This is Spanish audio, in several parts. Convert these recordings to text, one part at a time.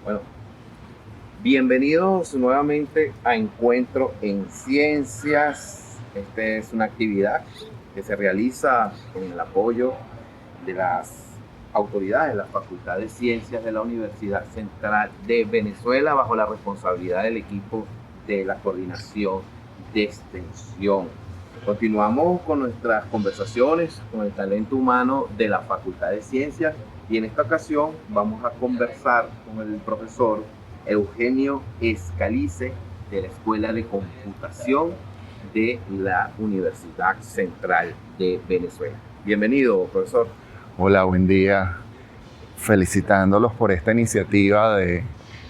Bueno, bienvenidos nuevamente a Encuentro en Ciencias. Esta es una actividad que se realiza con el apoyo de las autoridades de la Facultad de Ciencias de la Universidad Central de Venezuela bajo la responsabilidad del equipo de la Coordinación de Extensión. Continuamos con nuestras conversaciones con el talento humano de la Facultad de Ciencias y en esta ocasión vamos a conversar con el profesor Eugenio Escalice de la Escuela de Computación de la Universidad Central de Venezuela. Bienvenido, profesor. Hola, buen día. Felicitándolos por esta iniciativa de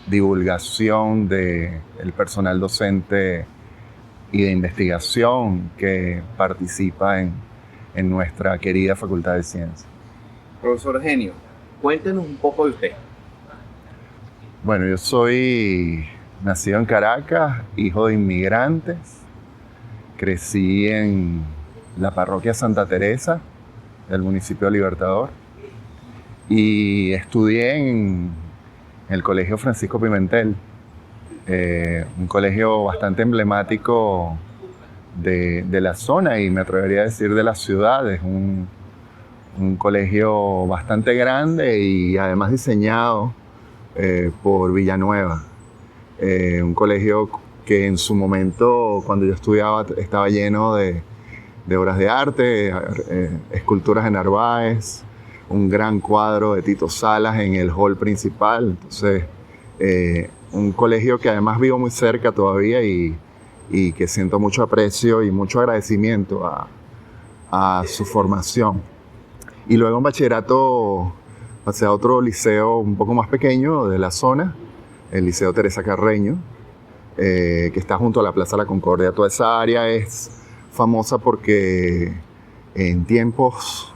divulgación del personal docente y de investigación que participa en nuestra querida Facultad de Ciencias. Profesor Eugenio, cuéntenos un poco de usted. Bueno, yo soy nacido en Caracas, hijo de inmigrantes. Crecí en la parroquia Santa Teresa del municipio de Libertador y estudié en el Colegio Francisco Pimentel, un colegio bastante emblemático de la zona y me atrevería a decir de la ciudad. Es un colegio bastante grande y además diseñado por Villanueva, un colegio que en su momento, cuando yo estudiaba, estaba lleno de obras de arte, esculturas de Narváez, un gran cuadro de Tito Salas en el hall principal. Entonces, un colegio que además vivo muy cerca todavía y que siento mucho aprecio y mucho agradecimiento a su formación. Y luego en bachillerato pasé a otro liceo un poco más pequeño de la zona, el Liceo Teresa Carreño, que está junto a la Plaza La Concordia. Toda esa área es famosa porque en tiempos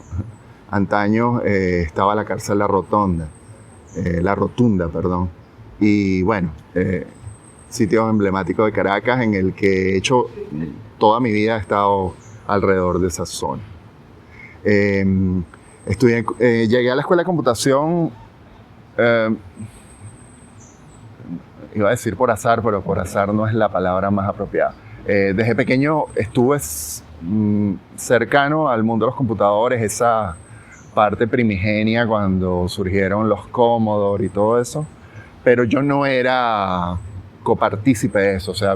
antaños estaba la cárcel La Rotunda, perdón. Y bueno, sitio emblemático de Caracas en el que he hecho toda mi vida, he estado alrededor de esa zona. Llegué a la escuela de computación, iba a decir por azar, pero por azar no es la palabra más apropiada. Desde pequeño estuve cercano al mundo de los computadores, esa parte primigenia cuando surgieron los Commodore y todo eso, pero yo no era copartícipe de eso. O sea,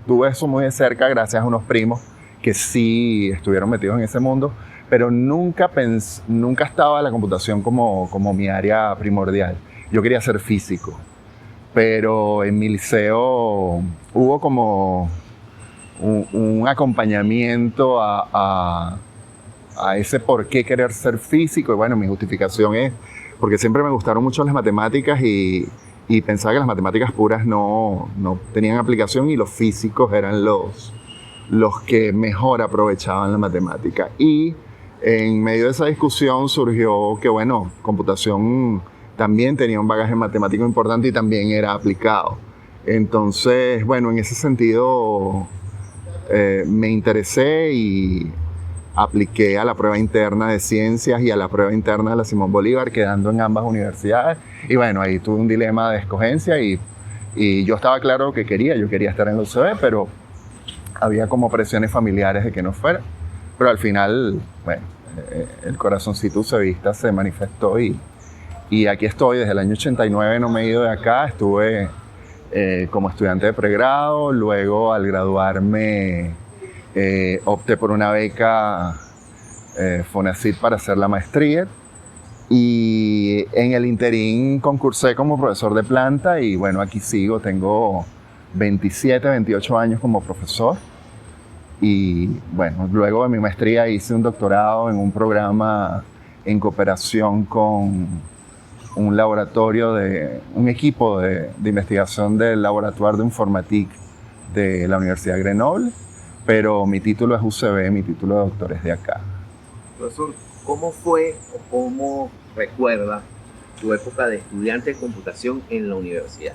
tuve eso muy de cerca gracias a unos primos que sí estuvieron metidos en ese mundo, pero nunca estaba la computación como mi área primordial. Yo quería ser físico, pero en mi liceo hubo como un acompañamiento a ese por qué querer ser físico. Y bueno, mi justificación es porque siempre me gustaron mucho las matemáticas y pensaba que las matemáticas puras no tenían aplicación y los físicos eran los que mejor aprovechaban la matemática. Y en medio de esa discusión surgió que, bueno, computación también tenía un bagaje matemático importante y también era aplicado. Entonces, bueno, en ese sentido me interesé y apliqué a la prueba interna de ciencias y a la prueba interna de la Simón Bolívar, quedando en ambas universidades. Y bueno, ahí tuve un dilema de escogencia y yo estaba claro que yo quería estar en la UCB, pero había como presiones familiares de que no fuera. Pero al final, bueno, el corazoncito UCBista se manifestó y aquí estoy desde el año 89, no me he ido de acá. Estuve como estudiante de pregrado, luego al graduarme opté por una beca Fonacit para hacer la maestría y en el interín concursé como profesor de planta y bueno, aquí sigo, tengo 27, 28 años como profesor y bueno, luego de mi maestría hice un doctorado en un programa en cooperación con un equipo de investigación del Laboratoire d'Informatique de la Universidad de Grenoble, pero mi título es UCB, mi título de doctor es de acá. Profesor, ¿cómo fue o cómo recuerda su época de estudiante de computación en la universidad?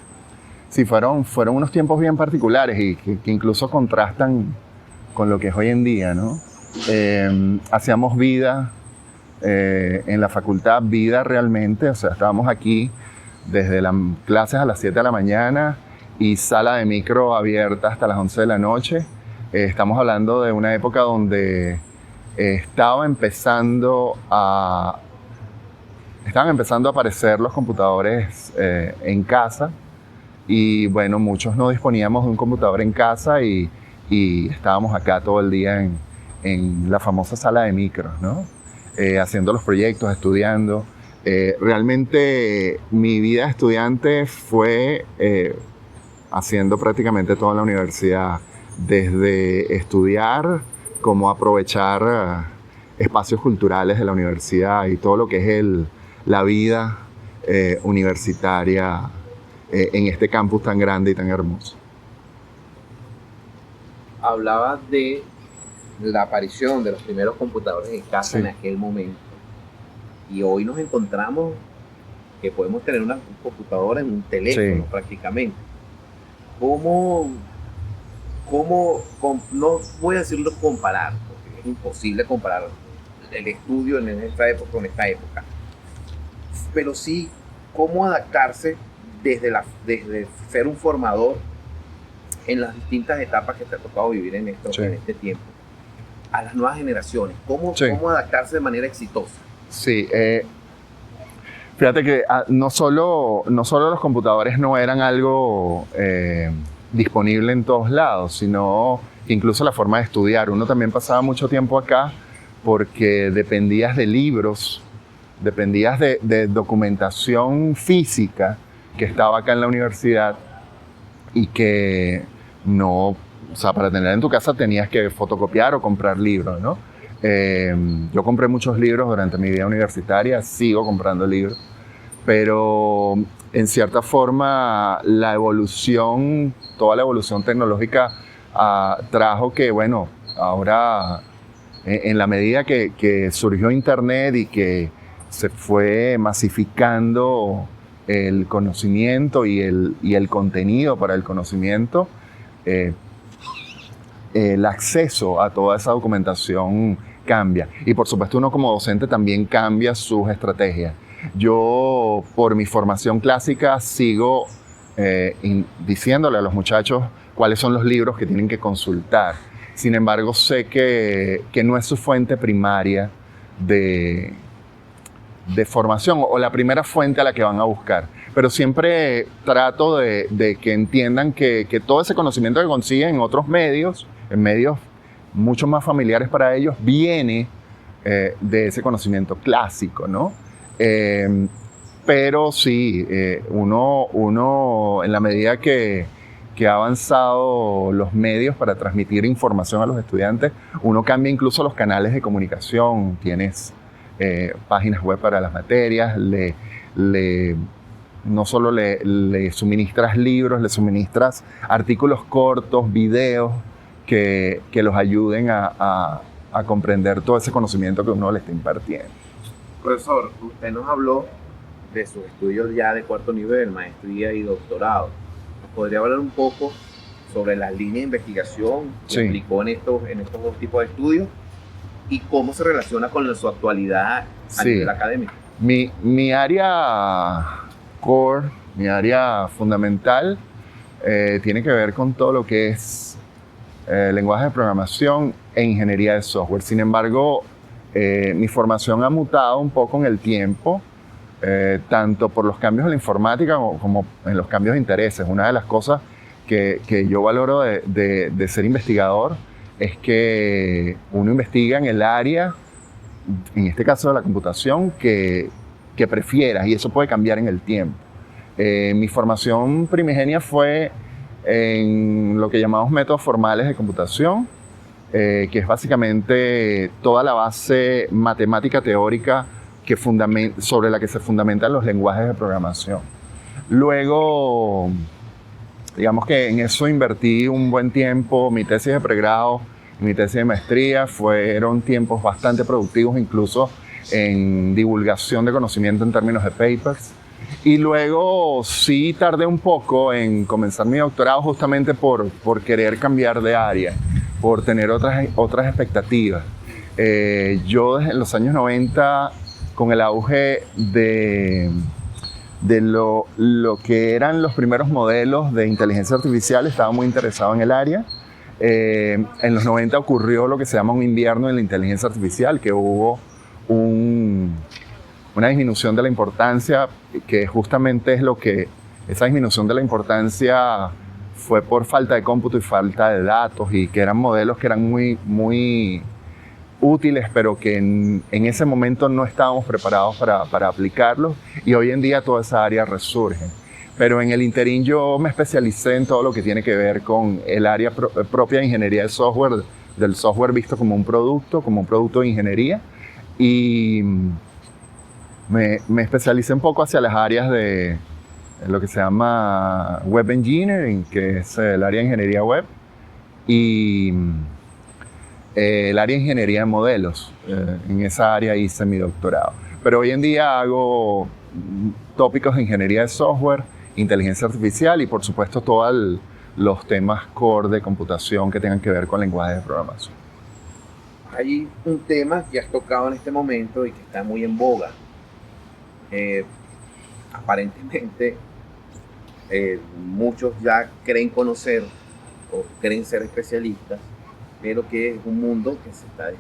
Sí, fueron unos tiempos bien particulares y que incluso contrastan con lo que es hoy en día, ¿no? Hacíamos vida en la facultad, vida realmente, o sea, estábamos aquí desde las clases a las 7 de la mañana y sala de micro abierta hasta las 11 de la noche. Estamos hablando de una época donde estaban empezando a aparecer los computadores en casa y bueno, muchos no disponíamos de un computador en casa y estábamos acá todo el día en la famosa sala de micros, ¿no? Haciendo los proyectos, estudiando. Realmente mi vida de estudiante fue haciendo prácticamente toda la universidad, desde estudiar como aprovechar espacios culturales de la universidad y todo lo que es la vida universitaria en este campus tan grande y tan hermoso. Hablabas de la aparición de los primeros computadores en casa en aquel momento. Y hoy nos encontramos que podemos tener un computador en un teléfono prácticamente. No voy a decirlo comparar, porque es imposible comparar el estudio en esta época con esta época. Pero sí, cómo adaptarse desde ser un formador en las distintas etapas que te ha tocado vivir en este tiempo, a las nuevas generaciones. ¿Cómo adaptarse de manera exitosa? Sí, fíjate que no solo los computadores no eran algo disponible en todos lados, sino incluso la forma de estudiar. Uno también pasaba mucho tiempo acá porque dependías de libros, dependías de documentación física que estaba acá en la universidad y que no, o sea, para tener en tu casa tenías que fotocopiar o comprar libros, ¿no? Yo compré muchos libros durante mi vida universitaria, sigo comprando libros, pero en cierta forma toda la evolución tecnológica trajo que, bueno, ahora en la medida que surgió Internet y que se fue masificando el conocimiento y el contenido para el conocimiento, el acceso a toda esa documentación cambia. Y por supuesto uno como docente también cambia sus estrategias. Yo, por mi formación clásica, sigo diciéndole a los muchachos cuáles son los libros que tienen que consultar. Sin embargo, sé que no es su fuente primaria de formación o la primera fuente a la que van a buscar. Pero siempre trato de que entiendan que todo ese conocimiento que consiguen en otros medios, en medios mucho más familiares para ellos, viene de ese conocimiento clásico, ¿no? Pero sí, uno en la medida que ha avanzado los medios para transmitir información a los estudiantes, uno cambia incluso los canales de comunicación. Tienes páginas web para las materias, no solo le suministras libros, le suministras artículos cortos, videos que los ayuden a comprender todo ese conocimiento que uno le está impartiendo. Profesor, usted nos habló de sus estudios ya de cuarto nivel, maestría y doctorado. ¿Nos podría hablar un poco sobre las líneas de investigación que aplicó en estos dos tipos de estudios y cómo se relaciona con su actualidad a nivel académico? Mi área core, mi área fundamental, tiene que ver con todo lo que es lenguaje de programación e ingeniería de software. Sin embargo, mi formación ha mutado un poco en el tiempo, tanto por los cambios en la informática como en los cambios de intereses. Una de las cosas que yo valoro de ser investigador es que uno investiga en el área, en este caso de la computación, que prefieras, y eso puede cambiar en el tiempo. Mi formación primigenia fue en lo que llamamos métodos formales de computación, que es básicamente toda la base matemática teórica sobre la que se fundamentan los lenguajes de programación. Luego, digamos que en eso invertí un buen tiempo. Mi tesis de pregrado y mi tesis de maestría fueron tiempos bastante productivos, incluso en divulgación de conocimiento en términos de papers. Y luego sí tardé un poco en comenzar mi doctorado justamente por querer cambiar de área, por tener otras expectativas. Yo desde los años 90, con el auge de de lo que eran los primeros modelos de inteligencia artificial, estaba muy interesado en el área. En los 90 ocurrió lo que se llama un invierno en la inteligencia artificial, que hubo una disminución de la importancia, que justamente es esa disminución de la importancia fue por falta de cómputo y falta de datos, y que eran modelos que eran muy, muy útiles, pero que en ese momento no estábamos preparados para aplicarlos, y hoy en día toda esa área resurge. Pero en el interín yo me especialicé en todo lo que tiene que ver con el área propia de ingeniería de software, del software visto como un producto de ingeniería, y me especialicé un poco hacia las áreas de lo que se llama Web Engineering, que es el área de ingeniería web, y el área de ingeniería de modelos. En esa área hice mi doctorado. Pero hoy en día hago tópicos de ingeniería de software, inteligencia artificial y por supuesto todos los temas core de computación que tengan que ver con lenguajes de programación. Hay un tema que has tocado en este momento y que está muy en boga. Aparentemente muchos ya creen conocer o creen ser especialistas, pero que es un mundo que se está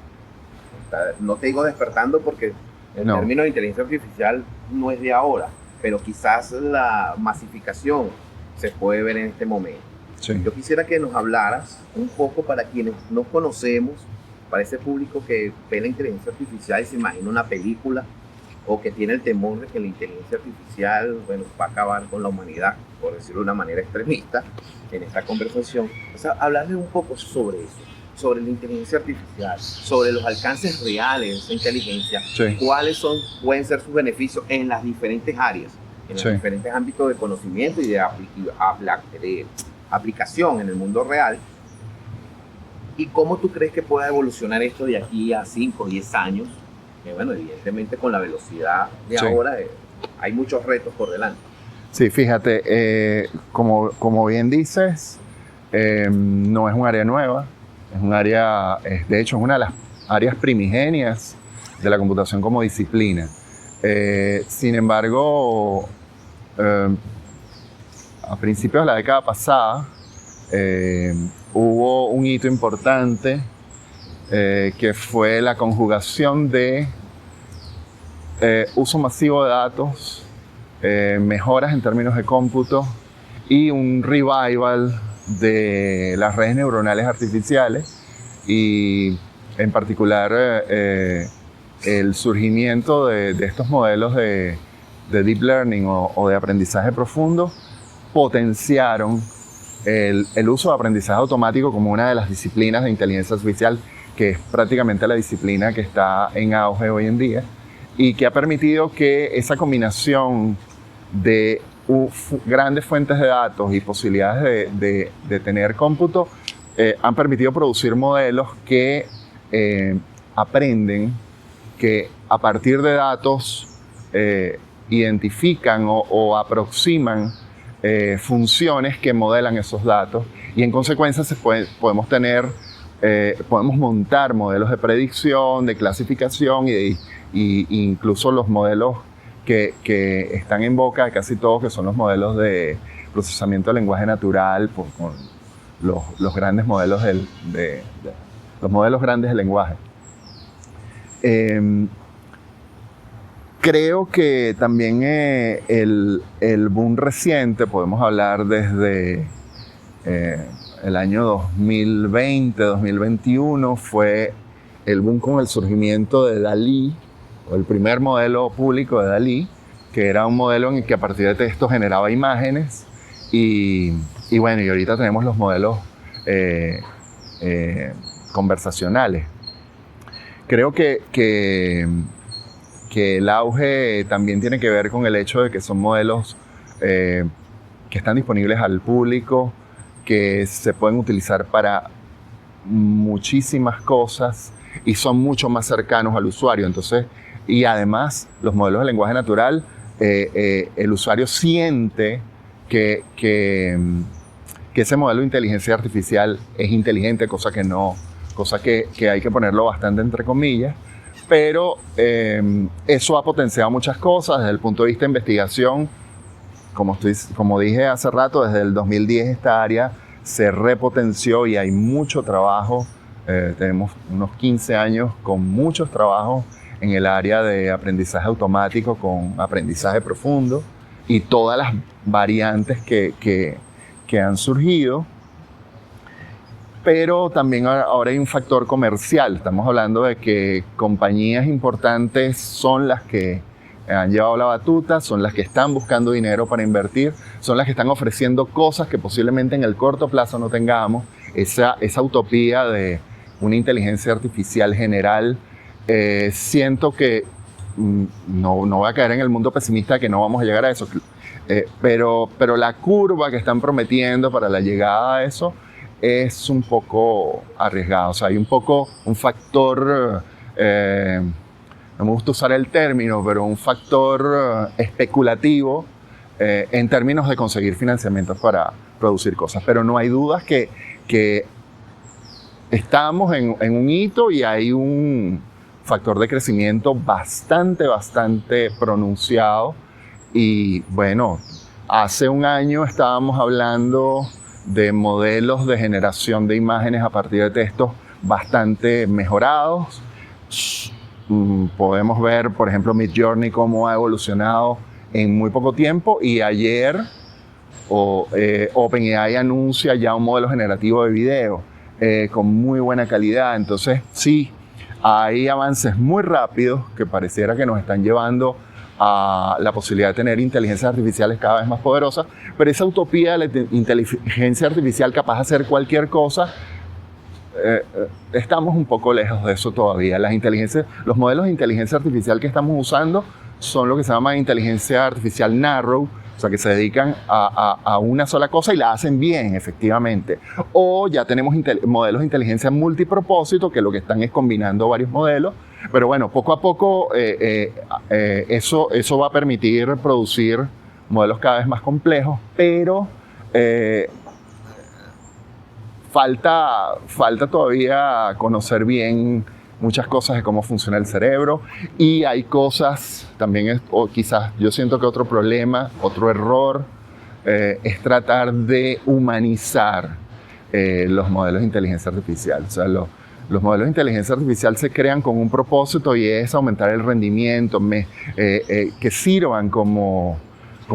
no te digo despertando, porque el término de inteligencia artificial no es de ahora, pero quizás la masificación se puede ver en este momento. Sí. Yo quisiera que nos hablaras un poco, para quienes no conocemos, para ese público que ve la inteligencia artificial y se imagina una película, o que tiene el temor de que la inteligencia artificial, bueno, va a acabar con la humanidad, por decirlo de una manera extremista, en esta conversación. O sea, hablarle un poco sobre eso, sobre la inteligencia artificial, sobre los alcances reales de esa inteligencia, Sí. cuáles pueden ser sus beneficios en las diferentes áreas, en los Sí. diferentes ámbitos de conocimiento y de aplicación en el mundo real, y cómo tú crees que pueda evolucionar esto de aquí a 5 o 10 años. Bueno, evidentemente con la velocidad de Sí. ahora hay muchos retos por delante. Sí, fíjate, como bien dices, no es un área nueva, es un área, de hecho es una de las áreas primigenias de la computación como disciplina. Sin embargo, a principios de la década pasada hubo un hito importante que fue la conjugación de uso masivo de datos, mejoras en términos de cómputo y un revival de las redes neuronales artificiales, y en particular el surgimiento de estos modelos de deep learning o de aprendizaje profundo potenciaron el uso de aprendizaje automático como una de las disciplinas de inteligencia artificial, que es prácticamente la disciplina que está en auge hoy en día, y que ha permitido que esa combinación de grandes fuentes de datos y posibilidades de tener cómputo han permitido producir modelos que aprenden, que a partir de datos identifican o aproximan funciones que modelan esos datos, y en consecuencia podemos montar modelos de predicción, de clasificación y incluso los modelos que están en boca de casi todos, que son los modelos de procesamiento de lenguaje natural, con los grandes modelos los modelos grandes de lenguaje. Creo que también el boom reciente, podemos hablar desde el año 2020, 2021, fue el boom con el surgimiento de DALL-E, o el primer modelo público de DALL-E, que era un modelo en el que a partir de texto generaba imágenes, y bueno, y ahorita tenemos los modelos conversacionales. Creo que el auge también tiene que ver con el hecho de que son modelos que están disponibles al público, que se pueden utilizar para muchísimas cosas y son mucho más cercanos al usuario. Entonces, y además, los modelos de lenguaje natural, el usuario siente que ese modelo de inteligencia artificial es inteligente, cosa que hay que ponerlo bastante entre comillas. Pero eso ha potenciado muchas cosas. Desde el punto de vista de investigación, como dije hace rato, desde el 2010 esta área se repotenció y hay mucho trabajo. Tenemos unos 15 años con muchos trabajos en el área de aprendizaje automático con aprendizaje profundo y todas las variantes que han surgido. Pero también ahora hay un factor comercial. Estamos hablando de que compañías importantes son las que han llevado la batuta, son las que están buscando dinero para invertir, son las que están ofreciendo cosas que posiblemente en el corto plazo no tengamos. Esa utopía de una inteligencia artificial general, siento que no voy a caer en el mundo pesimista de que no vamos a llegar a eso, pero la curva que están prometiendo para la llegada a eso es un poco arriesgada. O sea, hay un factor, no me gusta usar el término, pero un factor especulativo en términos de conseguir financiamientos para producir cosas. Pero no hay dudas que estamos en un hito y hay un factor de crecimiento bastante pronunciado. Y bueno, hace un año estábamos hablando de modelos de generación de imágenes a partir de textos bastante mejorados. Podemos ver, por ejemplo, Midjourney cómo ha evolucionado en muy poco tiempo, y ayer OpenAI anuncia ya un modelo generativo de video con muy buena calidad. Entonces sí, hay avances muy rápidos que pareciera que nos están llevando a la posibilidad de tener inteligencias artificiales cada vez más poderosas, pero esa utopía de la inteligencia artificial capaz de hacer cualquier cosa, estamos un poco lejos de eso todavía. Los modelos de inteligencia artificial que estamos usando son lo que se llama inteligencia artificial narrow, o sea, que se dedican a una sola cosa y la hacen bien, efectivamente. O ya tenemos modelos de inteligencia multipropósito, que lo que están es combinando varios modelos. Pero bueno, poco a poco eso va a permitir producir modelos cada vez más complejos, pero falta todavía conocer bien muchas cosas de cómo funciona el cerebro, y hay cosas también, o quizás yo siento que otro problema, otro error, es tratar de humanizar los modelos de inteligencia artificial. O sea, los modelos de inteligencia artificial se crean con un propósito, y es aumentar el rendimiento, que sirvan como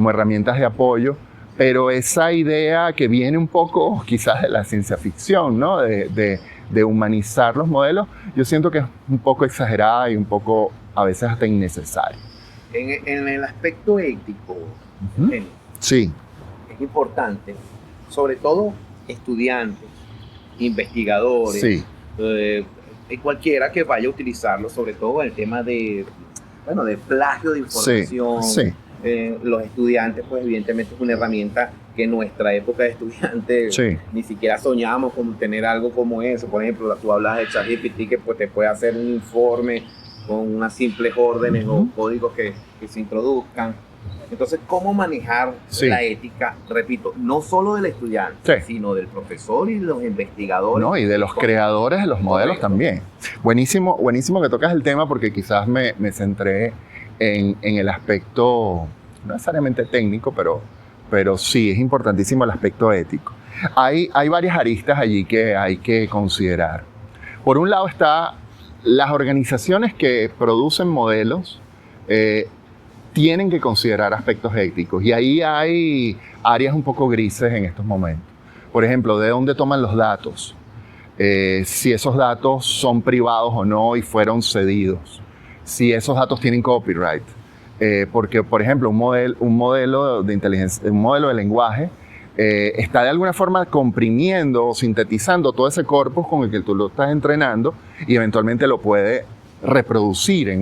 herramientas de apoyo, pero esa idea que viene un poco quizás de la ciencia ficción, ¿no? de humanizar los modelos, yo siento que es un poco exagerada y un poco a veces hasta innecesaria. En el aspecto ético, sí, es importante, sobre todo estudiantes, investigadores, sí. Cualquiera que vaya a utilizarlo, sobre todo en el tema de plagio de información. Sí. Los estudiantes, pues evidentemente es una herramienta que en nuestra época de estudiantes ni siquiera soñábamos con tener algo como eso. Por ejemplo, tú hablas de ChatGPT, que pues te puede hacer un informe con unas simples órdenes o códigos que se introduzcan. Entonces, ¿cómo manejar la ética? Repito, no solo del estudiante, sino del profesor y de los investigadores. No, y de los creadores de los modelos también. Buenísimo que tocas el tema, porque quizás me centré en el aspecto no necesariamente técnico, pero sí es importantísimo el aspecto ético. Hay varias aristas allí que hay que considerar. Por un lado está las organizaciones que producen modelos, tienen que considerar aspectos éticos, y ahí hay áreas un poco grises en estos momentos. Por ejemplo, ¿de dónde toman los datos? Si esos datos son privados o no y fueron cedidos. Si esos datos tienen copyright. Porque, por ejemplo, un modelo de inteligencia, un modelo de lenguaje, está de alguna forma comprimiendo o sintetizando todo ese corpus con el que tú lo estás entrenando, y eventualmente lo puede reproducir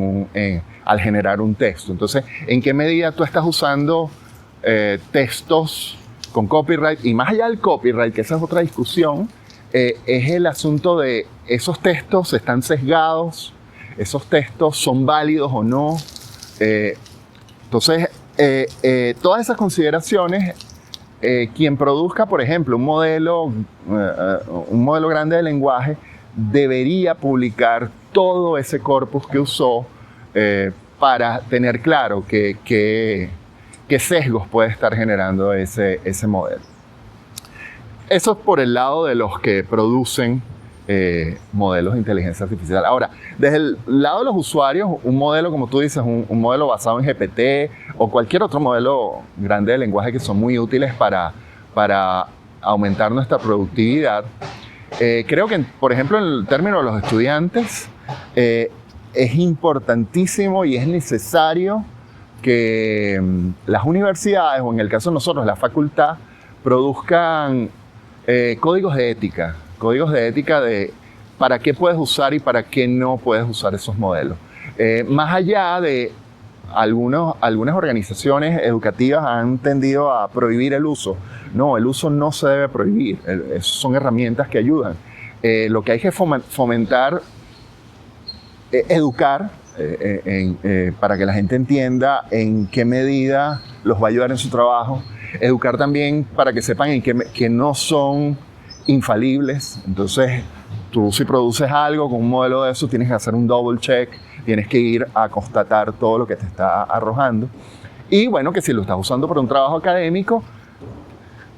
al generar un texto. Entonces, ¿en qué medida tú estás usando textos con copyright? Y más allá del copyright, que esa es otra discusión, es el asunto de esos textos están sesgados, esos textos son válidos o no. Entonces, todas esas consideraciones, quien produzca, por ejemplo, un modelo grande de lenguaje, debería publicar todo ese corpus que usó, para tener claro qué qué sesgos puede estar generando ese modelo. Eso es por el lado de los que producen modelos de inteligencia artificial. Ahora, desde el lado de los usuarios, un modelo, como tú dices, un modelo basado en GPT o cualquier otro modelo grande de lenguaje que son muy útiles para aumentar nuestra productividad. Creo que, por ejemplo, en el término de los estudiantes, es importantísimo y es necesario que las universidades, o en el caso de nosotros, la facultad, produzcan códigos de ética de para qué puedes usar y para qué no puedes usar esos modelos. Más allá de algunas organizaciones educativas han tendido a prohibir el uso. No, el uso no se debe prohibir. Son herramientas que ayudan. Lo que hay que fomentar, educar para que la gente entienda en qué medida los va a ayudar en su trabajo. Educar también para que sepan que no son infalibles. Entonces, tú si produces algo con un modelo de eso, tienes que hacer un double check, tienes que ir a constatar todo lo que te está arrojando. Y bueno, que si lo estás usando para un trabajo académico,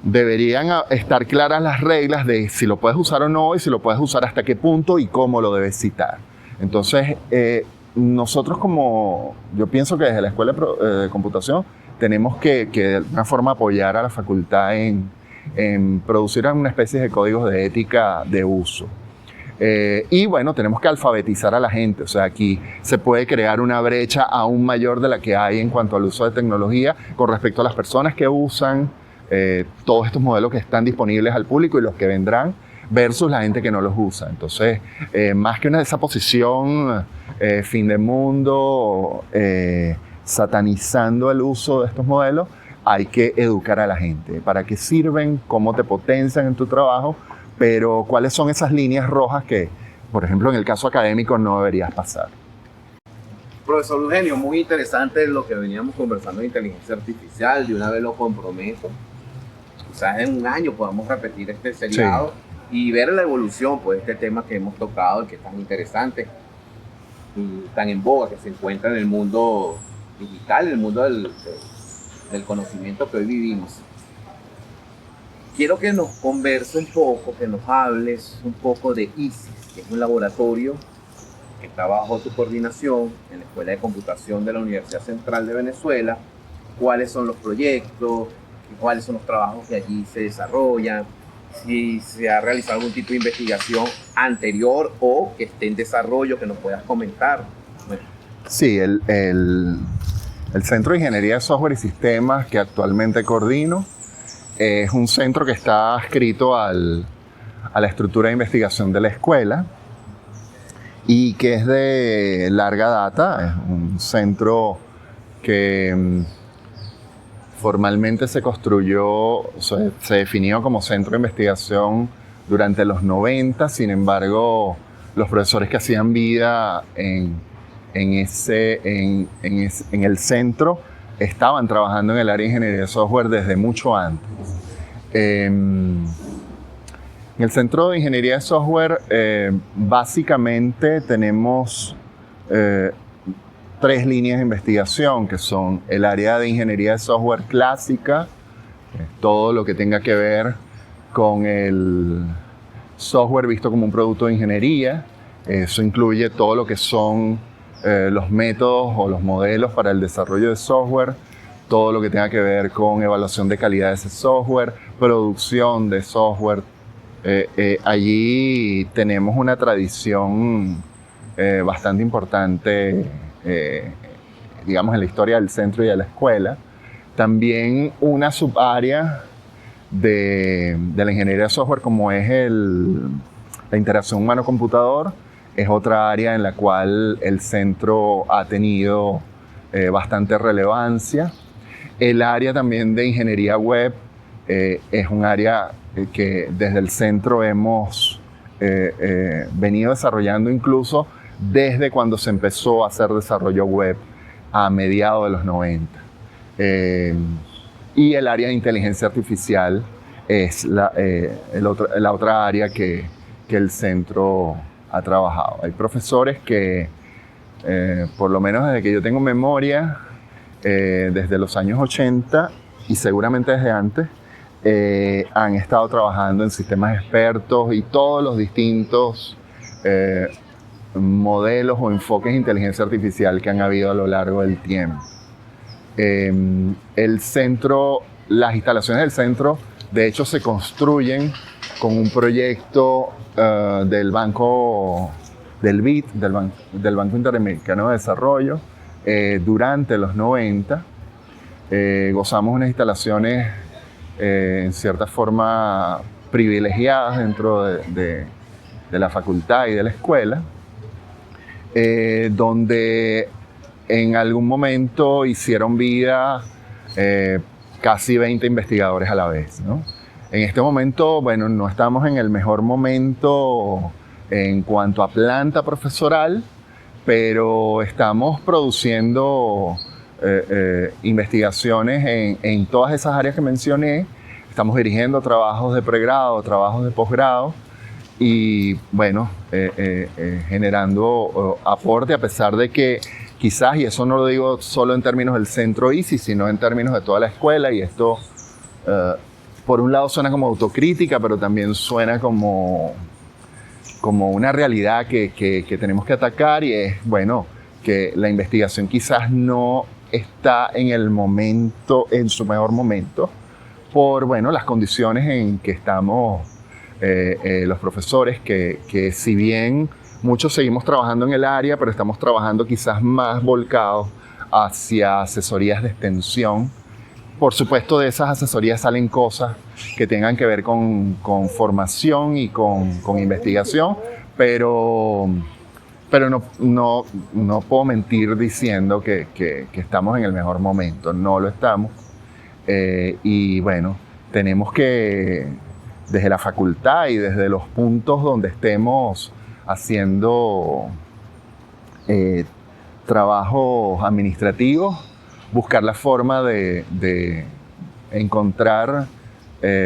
deberían estar claras las reglas de si lo puedes usar o no, y si lo puedes usar hasta qué punto y cómo lo debes citar. Entonces, nosotros yo pienso que desde la Escuela de Computación tenemos que de alguna forma apoyar a la facultad en producir una especie de códigos de ética de uso. Y bueno, tenemos que alfabetizar a la gente. O sea, aquí se puede crear una brecha aún mayor de la que hay en cuanto al uso de tecnología con respecto a las personas que usan todos estos modelos que están disponibles al público y los que vendrán versus la gente que no los usa. Entonces, más que esa posición fin del mundo, satanizando el uso de estos modelos, hay que educar a la gente. ¿Para qué sirven? ¿Cómo te potencian en tu trabajo? Pero ¿cuáles son esas líneas rojas que, por ejemplo, en el caso académico no deberías pasar? Profesor Eugenio, muy interesante lo que veníamos conversando de inteligencia artificial. De una vez lo comprometo. Quizás en un año podamos repetir este seriado y ver la evolución, pues, de este tema que hemos tocado, el que es tan interesante y tan en boga, que se encuentra en el mundo digital, en el mundo del conocimiento que hoy vivimos. Quiero que nos converse un poco, que nos hables un poco de ISIS, que es un laboratorio que está bajo tu coordinación en la Escuela de Computación de la Universidad Central de Venezuela. ¿Cuáles son los proyectos? ¿Cuáles son los trabajos que allí se desarrollan? Si se ha realizado algún tipo de investigación anterior o que esté en desarrollo, que nos puedas comentar. Bueno. Sí, el Centro de Ingeniería de Software y Sistemas que actualmente coordino es un centro que está adscrito a la estructura de investigación de la escuela y que es de larga data. Es un centro que formalmente se construyó, se definió como centro de investigación durante los 90, sin embargo, los profesores que hacían vida en el centro estaban trabajando en el área de ingeniería de software desde mucho antes. En el Centro de Ingeniería de Software básicamente tenemos 3 líneas de investigación, que son el área de ingeniería de software clásica, que es todo lo que tenga que ver con el software visto como un producto de ingeniería. Eso incluye todo lo que son los métodos o los modelos para el desarrollo de software, todo lo que tenga que ver con evaluación de calidad de ese software, producción de software. Allí tenemos una tradición bastante importante, digamos, en la historia del centro y de la escuela. También una subárea de la ingeniería de software, como es la interacción humano-computador, es otra área en la cual el centro ha tenido bastante relevancia. El área también de ingeniería web es un área que desde el centro hemos venido desarrollando incluso desde cuando se empezó a hacer desarrollo web a mediados de los 90. Y el área de inteligencia artificial es la otra área que el centro ha trabajado. Hay profesores que, por lo menos desde que yo tengo memoria, desde los años 80 y seguramente desde antes, han estado trabajando en sistemas expertos y todos los distintos modelos o enfoques de inteligencia artificial que han habido a lo largo del tiempo. El centro, las instalaciones del centro, de hecho, se construyen con un proyecto del Banco del BID, del Banco Interamericano de Desarrollo, durante los 90. Gozamos unas instalaciones en cierta forma privilegiadas dentro de la facultad y de la escuela, donde en algún momento hicieron vida casi 20 investigadores a la vez, ¿no? En este momento, bueno, no estamos en el mejor momento en cuanto a planta profesoral, pero estamos produciendo investigaciones en todas esas áreas que mencioné. Estamos dirigiendo trabajos de pregrado, trabajos de posgrado y, bueno, generando aporte, a pesar de que quizás, y eso no lo digo solo en términos del centro ISI, sino en términos de toda la escuela, y esto por un lado suena como autocrítica, pero también suena como una realidad que tenemos que atacar, y es, bueno, que la investigación quizás no está en el momento, en su mejor momento, por, bueno, las condiciones en que estamos los profesores, que si bien muchos seguimos trabajando en el área, pero estamos trabajando quizás más volcados hacia asesorías de extensión. Por supuesto, de esas asesorías salen cosas que tengan que ver con formación y con investigación, pero no puedo mentir diciendo que estamos en el mejor momento. No lo estamos. Y bueno, tenemos que, desde la facultad y desde los puntos donde estemos haciendo trabajos administrativos, buscar la forma de encontrar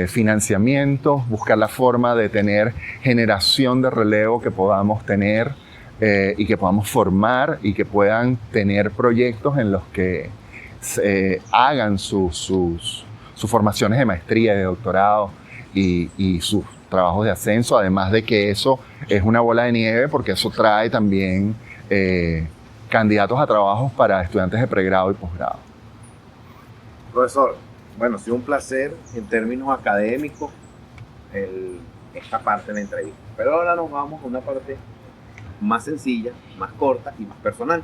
financiamientos, buscar la forma de tener generación de relevo que podamos tener y que podamos formar y que puedan tener proyectos en los que hagan sus formaciones de maestría, de doctorado y sus trabajos de ascenso, además de que eso es una bola de nieve, porque eso trae también candidatos a trabajos para estudiantes de pregrado y posgrado. Profesor, bueno, ha sido un placer en términos académicos esta parte de la entrevista. Pero ahora nos vamos a una parte más sencilla, más corta y más personal.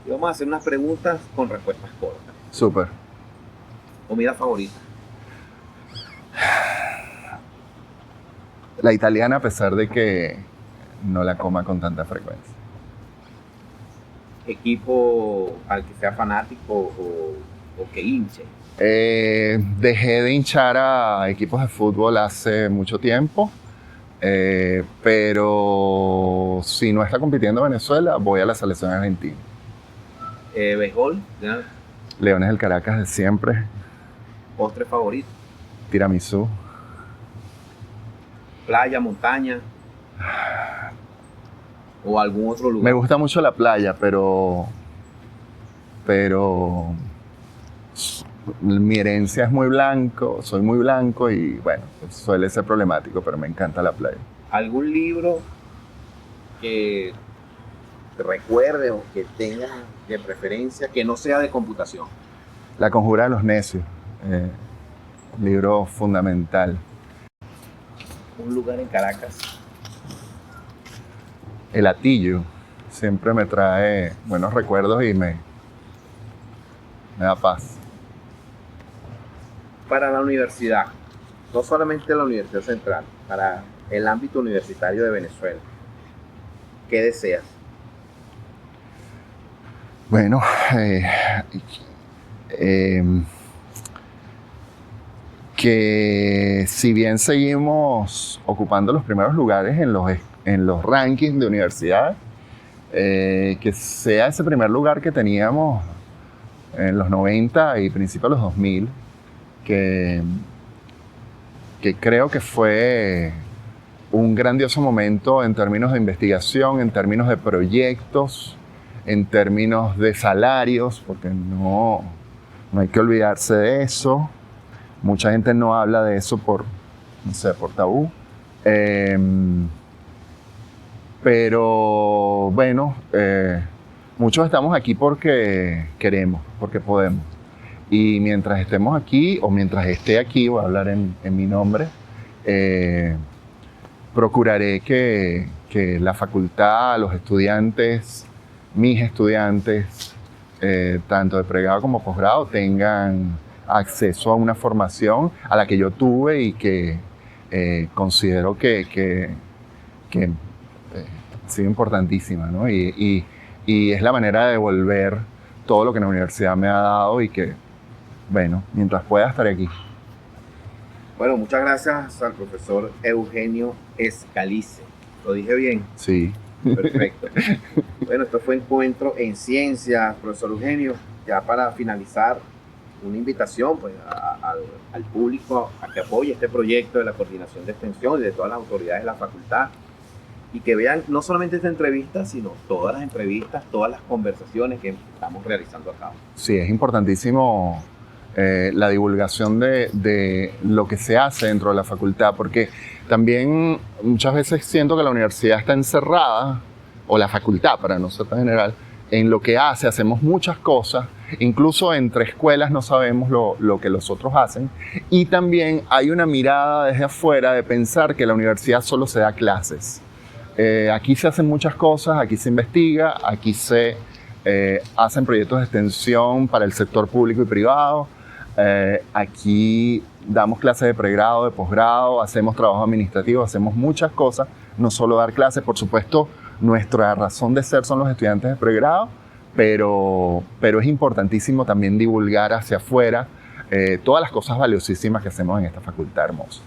Y vamos a hacer unas preguntas con respuestas cortas. Súper. ¿Comida favorita? La italiana, a pesar de que no la coma con tanta frecuencia. ¿Equipo al que sea fanático o que hinche? Dejé de hinchar a equipos de fútbol hace mucho tiempo, pero si no está compitiendo Venezuela, voy a la selección argentina. ¿Béisbol? Leones del Caracas de siempre. ¿Postre favorito? Tiramisú. ¿Playa, montaña? ¿O algún otro lugar? Me gusta mucho la playa, pero mi herencia es muy blanco, soy muy blanco y bueno, suele ser problemático, pero me encanta la playa. ¿Algún libro que te recuerde o que tenga de preferencia que no sea de computación? La Conjura de los Necios, libro fundamental. ¿Un lugar en Caracas? El Hatillo siempre me trae buenos recuerdos y me da paz. Para la universidad, no solamente la Universidad Central, para el ámbito universitario de Venezuela, ¿qué deseas? Bueno, que si bien seguimos ocupando los primeros lugares en los rankings de universidades, que sea ese primer lugar que teníamos en los 90 y principios de los 2000, que creo que fue un grandioso momento en términos de investigación, en términos de proyectos, en términos de salarios, porque no hay que olvidarse de eso. Mucha gente no habla de eso por tabú. Pero bueno, muchos estamos aquí porque queremos, porque podemos. Y mientras estemos aquí, o mientras esté aquí, voy a hablar en mi nombre, procuraré que la facultad, los estudiantes, mis estudiantes, tanto de pregrado como posgrado, tengan acceso a una formación a la que yo tuve y que considero que ha sido importantísima, ¿no? Y es la manera de devolver todo lo que la universidad me ha dado y que, bueno, mientras pueda estaré aquí. Bueno, muchas gracias al profesor Eugenio Escalice. ¿Lo dije bien? Sí. Perfecto. Bueno, esto fue Encuentro en Ciencias, profesor Eugenio. Ya para finalizar, una invitación pues, al público a que apoye este proyecto de la Coordinación de Extensión y de todas las autoridades de la facultad y que vean no solamente esta entrevista, sino todas las entrevistas, todas las conversaciones que estamos realizando acá. Sí, es importantísimo la divulgación de lo que se hace dentro de la facultad, porque también muchas veces siento que la universidad está encerrada, o la facultad, para no ser tan general, en lo que hacemos muchas cosas, incluso entre escuelas no sabemos lo que los otros hacen, y también hay una mirada desde afuera de pensar que la universidad solo se da clases. Aquí se hacen muchas cosas, aquí se investiga, aquí se hacen proyectos de extensión para el sector público y privado, aquí damos clases de pregrado, de posgrado, hacemos trabajo administrativo, hacemos muchas cosas, no solo dar clases, por supuesto, nuestra razón de ser son los estudiantes de pregrado, pero es importantísimo también divulgar hacia afuera todas las cosas valiosísimas que hacemos en esta facultad hermosa.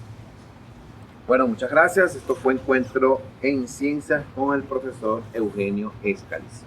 Bueno, muchas gracias. Esto fue Encuentro en Ciencias con el profesor Eugenio Escalice.